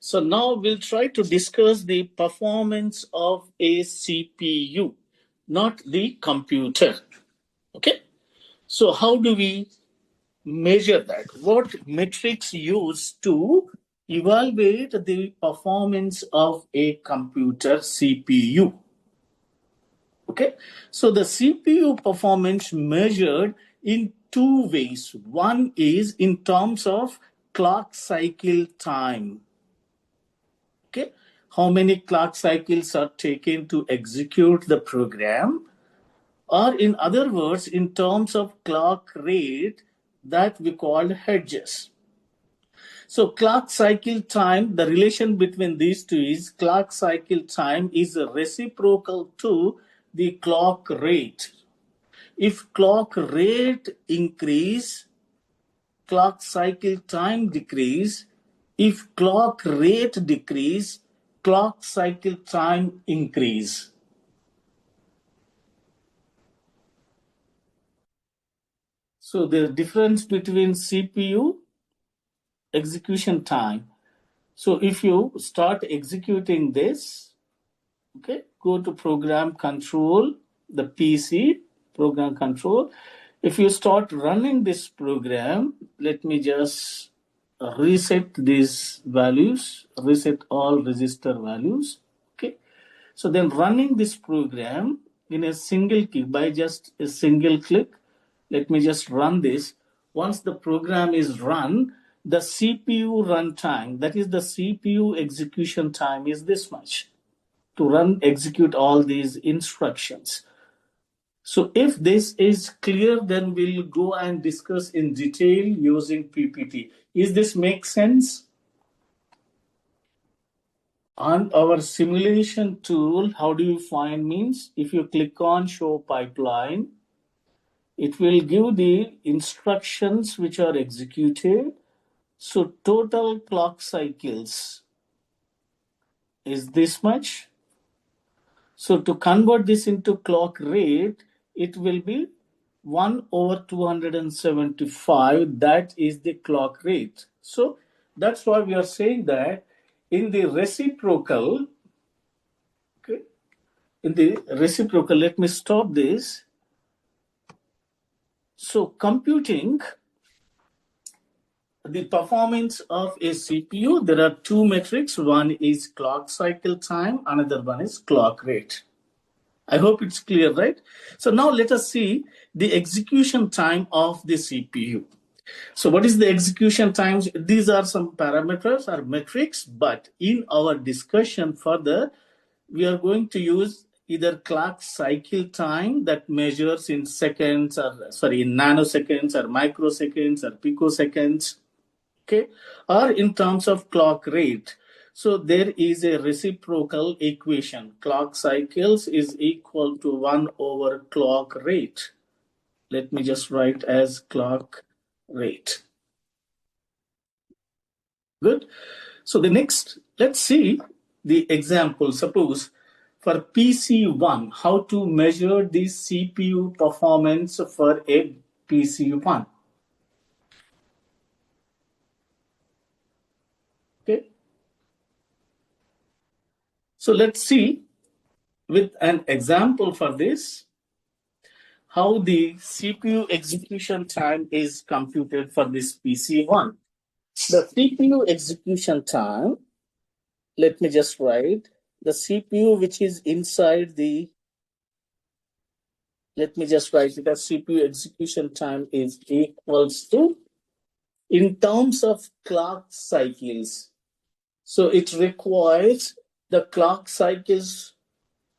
So now we'll try to discuss the performance of a CPU, not the computer. Okay. So how do we measure that? What metrics used to evaluate the performance of a computer CPU? Okay. So the CPU performance measured in two ways. One is in terms of clock cycle time. Okay, how many clock cycles are taken to execute the program, or in other words, in terms of clock rate that we call hertz. So clock cycle time, the relation between these two is clock cycle time is reciprocal to the clock rate. If clock rate increase, clock cycle time decrease. If clock rate decrease, clock cycle time increase. So the difference between CPU execution time. So if you start executing this, okay, go to program control, the PC program control. If you start running this program, let me just reset these values, reset all register values. Okay. So then running this program in a single click, by just a single click, let me just run this. Once the program is run, the CPU runtime, that is the CPU execution time, is this much to run, execute all these instructions. So if this is clear, then we'll go and discuss in detail using PPT. Is this make sense? On our simulation tool, how do you find means? If you click on show pipeline, it will give the instructions which are executed. So total clock cycles is this much. So to convert this into clock rate, it will be 1 over 275. That is the clock rate. So that's why we are saying that in the reciprocal, okay, in the reciprocal, let me stop this. So computing the performance of a CPU, there are two metrics. One is clock cycle time, another one is clock rate. I hope it's clear, right? So now let us see the execution time of the CPU. So what is the execution times? These are some parameters or metrics, but in our discussion further, we are going to use either clock cycle time that measures in seconds or in nanoseconds or microseconds or picoseconds, okay, or in terms of clock rate. So there is a reciprocal equation. Clock cycles is equal to 1 over clock rate. Let me just write as clock rate. Good. So the next, let's see the example. Suppose for PC1, how to measure the CPU performance for a PC1. Okay. So let's see with an example for this, how the CPU execution time is computed for this PC1. The CPU execution time, let me just write, the CPU which is inside the, let me just write it as CPU execution time is equals to, in terms of clock cycles. So it requires the clock cycles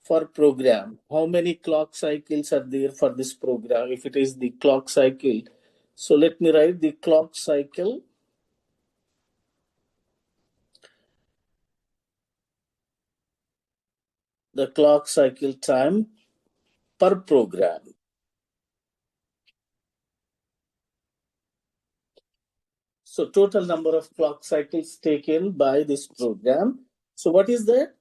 for program. How many clock cycles are there for this program? If it is the clock cycle, so let me write the clock cycle. The clock cycle time per program. So total number of clock cycles taken by this program. So what is that?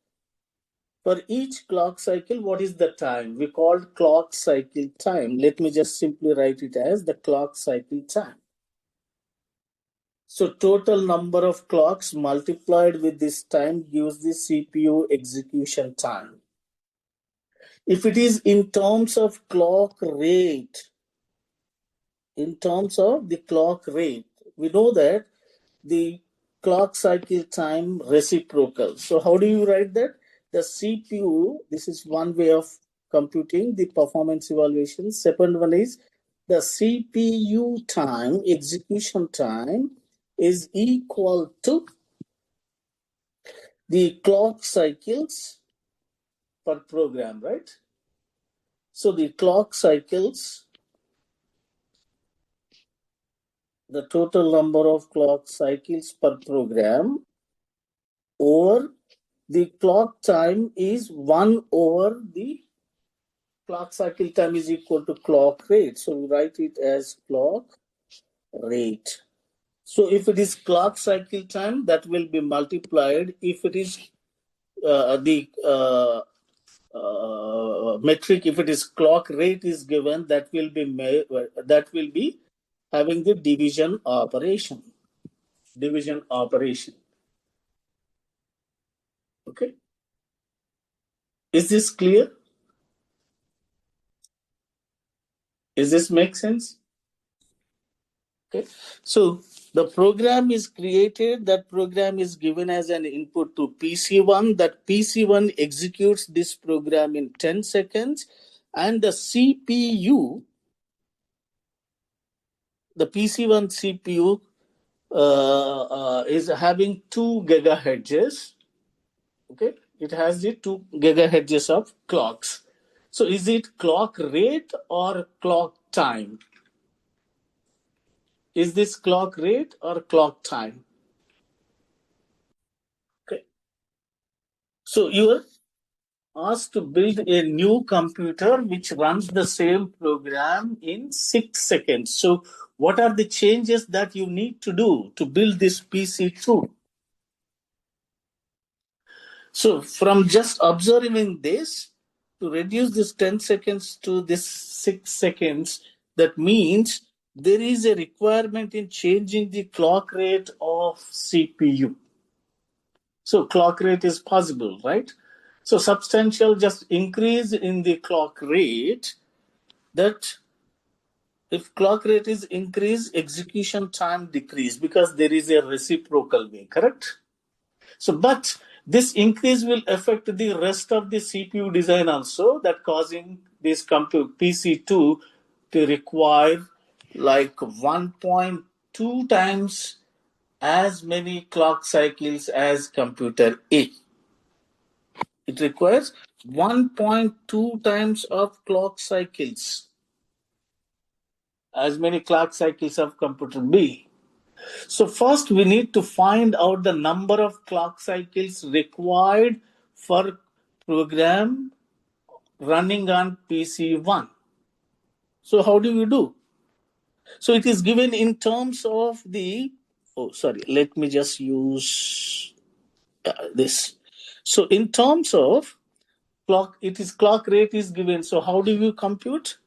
For each clock cycle, what is the time? We called clock cycle time. Let me just simply write it as the clock cycle time. So total number of clocks multiplied with this time gives the CPU execution time. If it is in terms of clock rate, we know that the clock cycle time reciprocal. So how do you write that? The CPU, this is one way of computing the performance evaluation. Second one is the CPU time, execution time, is equal to the clock cycles per program, right? So the clock cycles, the total number of clock cycles per program over the clock time is 1 over the clock cycle time is equal to clock rate. So we write it as clock rate. So if it is clock cycle time, that will be multiplied. If it is the metric, if it is clock rate is given, that will be having the division operation. Okay. Is this clear? Is this make sense? Okay. So the program is created, that program is given as an input to PC1, that PC1 executes this program in 10 seconds, and the CPU, the PC1 CPU is having 2 gigahertz. Okay, it has the 2 gigahertz of clocks. So is it clock rate or clock time? Is this clock rate or clock time? Okay. So you are asked to build a new computer which runs the same program in 6 seconds. So what are the changes that you need to do to build this PC2? So from just observing this, to reduce this 10 seconds to this 6 seconds, that means there is a requirement in changing the clock rate of CPU. So clock rate is possible, right? So substantial just increase in the clock rate, that if clock rate is increased, execution time decrease because there is a reciprocal way, correct? So, but this increase will affect the rest of the CPU design also, that causing this PC2 to require like 1.2 times as many clock cycles as computer A. It requires 1.2 times of clock cycles, as many clock cycles of computer B. So first we need to find out the number of clock cycles required for program running on PC1. So how do you do? So it is given in terms of the, let me just use this. So in terms of clock, clock rate is given. So how do you compute?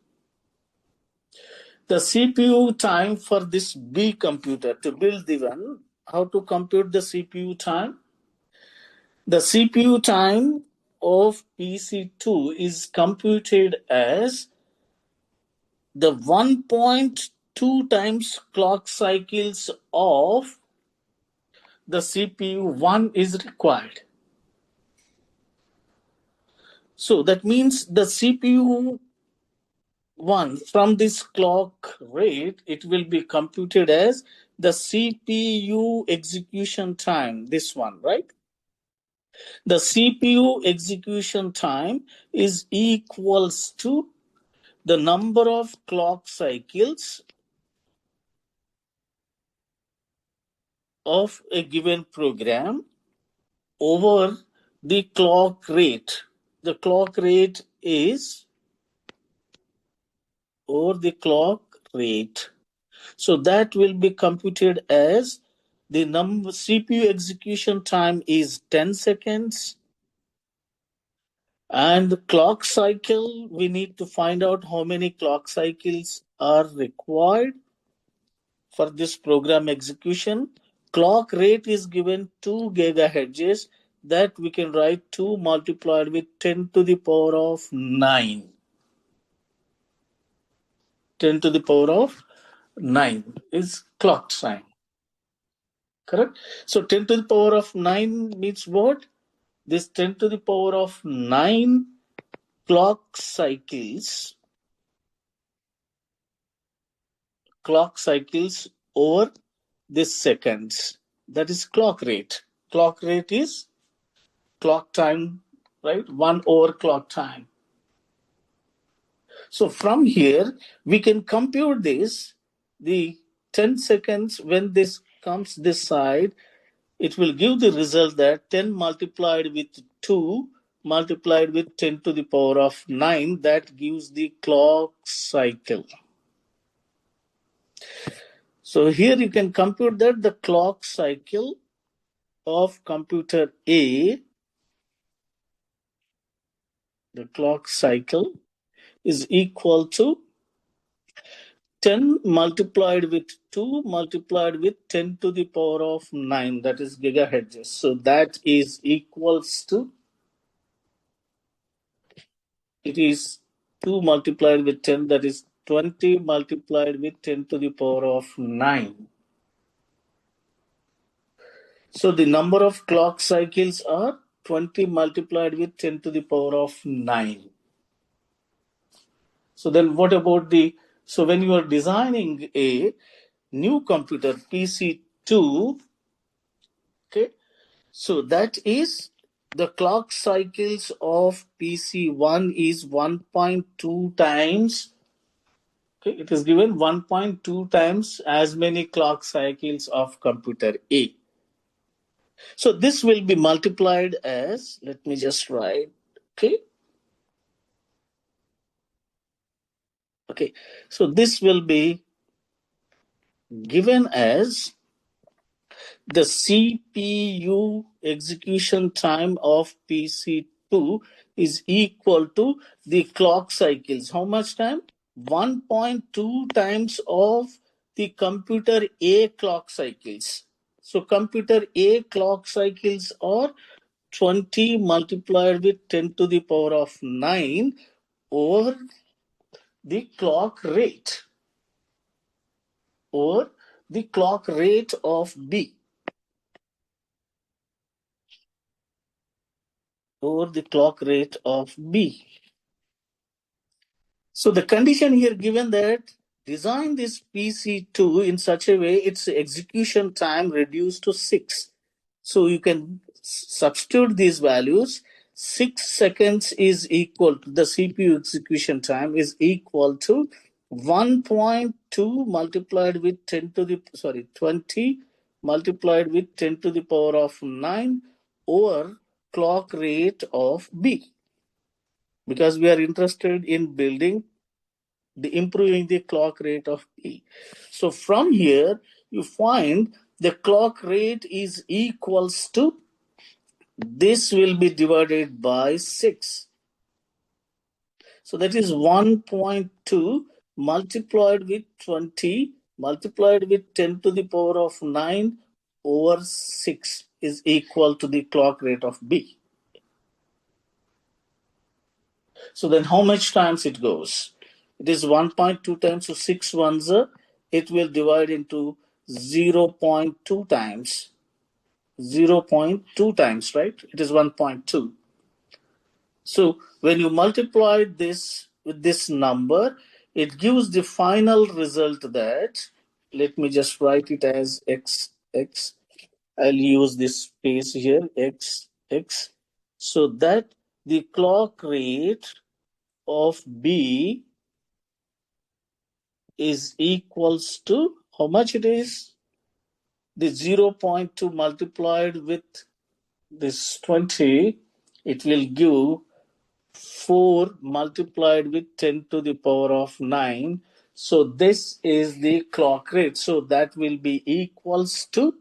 The CPU time for this B computer to build the one, how to compute the CPU time? The CPU time of PC2 is computed as the 1.2 times clock cycles of the CPU1 is required. So that means the CPU1 from this clock rate, it will be computed as the CPU execution time, this one, right? The CPU execution time is equals to the number of clock cycles of a given program over the clock rate. The clock rate is over the clock rate. So that will be computed as the number CPU execution time is 10 seconds. And the clock cycle, we need to find out how many clock cycles are required for this program execution. clock rate is given 2 gigahertz, that we can write 2 multiplied with 10 to the power of 9. 10 to the power of 9 is clock time. Correct? So 10 to the power of 9 means what? This 10 to the power of 9 clock cycles over this seconds. That is clock rate. Clock rate is clock time, right? 1 over clock time. So from here, we can compute this. The 10 seconds, when this comes this side, it will give the result that 10 multiplied with 2 multiplied with 10 to the power of 9, that gives the clock cycle. So here you can compute that the clock cycle of computer A, the clock cycle is equal to 10 multiplied with 2 multiplied with 10 to the power of 9, that is gigahertz. So that is equals to, it is 2 multiplied with 10, that is 20 multiplied with 10 to the power of 9. So the number of clock cycles are 20 multiplied with 10 to the power of 9. So then what about so when you are designing a new computer, PC2, okay, so that is the clock cycles of PC1 is 1.2 times. Okay, it is given 1.2 times as many clock cycles of computer A. So this will be multiplied as, let me just write, okay. Okay, so this will be given as the CPU execution time of PC2 is equal to the clock cycles. How much time? 1.2 times of the computer A clock cycles. So computer A clock cycles are 20 multiplied with 10 to the power of 9 over the clock rate, or the clock rate of B, over the clock rate of B. So the condition here given that design this PC2 in such a way its execution time reduced to 6. So you can substitute these values. 6 seconds is equal to the CPU execution time is equal to 1.2 multiplied with 20 multiplied with 10 to the power of 9 over clock rate of B, because we are interested in building improving the clock rate of B. So from here you find the clock rate is equals to, this will be divided by 6. So that is 1.2 multiplied with 20 multiplied with 10 to the power of 9 over 6 is equal to the clock rate of B. So then how much times it goes? It is 1.2 times, so 6 ones, it will divide into 0.2 times. 0.2 times, right? It is 1.2. So when you multiply this with this number, it gives the final result that, let me just write it as x. I'll use this space here, x. So that the clock rate of B is equals to, how much it is? The 0.2 multiplied with this 20, it will give 4 multiplied with 10 to the power of 9. So this is the clock rate. So that will be equals to,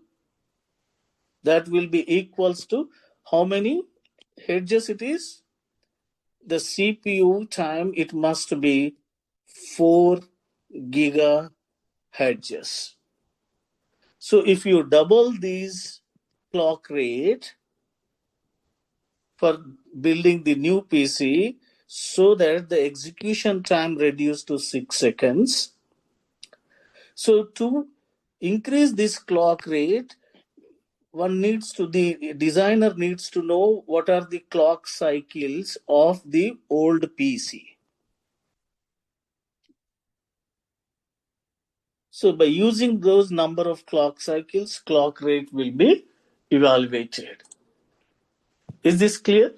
how many hertz it is? The CPU time, it must be 4 gigahertz. So if you double this clock rate for building the new PC so that the execution time reduced to 6 seconds. So to increase this clock rate, the designer needs to know what are the clock cycles of the old PC. So by using those number of clock cycles, clock rate will be evaluated. Is this clear?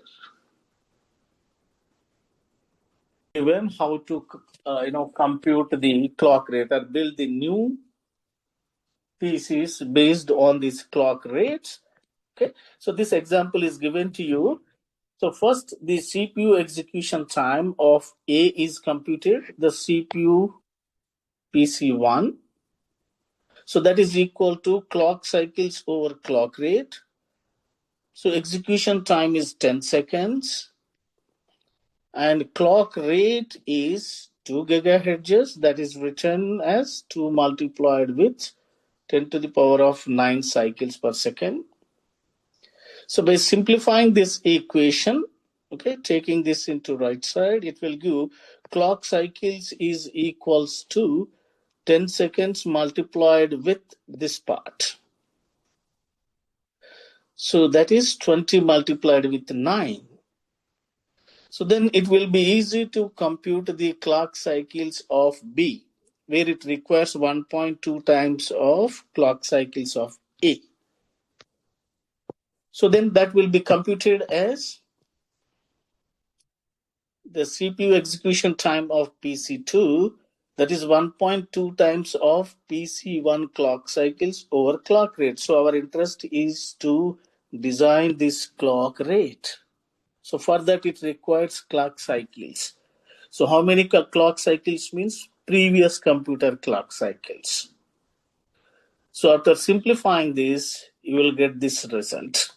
Given how to compute the clock rate or build the new PCs based on these clock rates. Okay, so this example is given to you. So first, the CPU execution time of A is computed, the CPU PC1. So that is equal to clock cycles over clock rate. So execution time is 10 seconds. And clock rate is 2 gigahertz. That is written as 2 multiplied with 10 to the power of 9 cycles per second. So by simplifying this equation, okay, taking this into right side, it will give clock cycles is equals to 10 seconds multiplied with this part. So that is 20 multiplied with 9. So then it will be easy to compute the clock cycles of B, where it requires 1.2 times of clock cycles of A. So then that will be computed as the CPU execution time of PC2, that is 1.2 times of PC1 clock cycles over clock rate. So our interest is to design this clock rate. So for that it requires clock cycles. So how many clock cycles means previous computer clock cycles. So after simplifying this, you will get this result.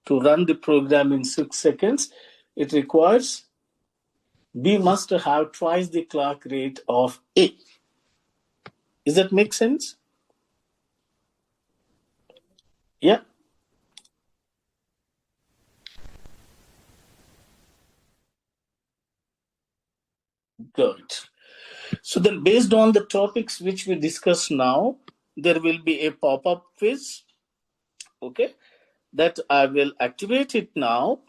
To run the program in 6 seconds, it requires B must have twice the clock rate of A. Does that make sense? Yeah. Good. So then based on the topics which we discussed now, there will be a pop-up quiz. Okay. That I will activate it now.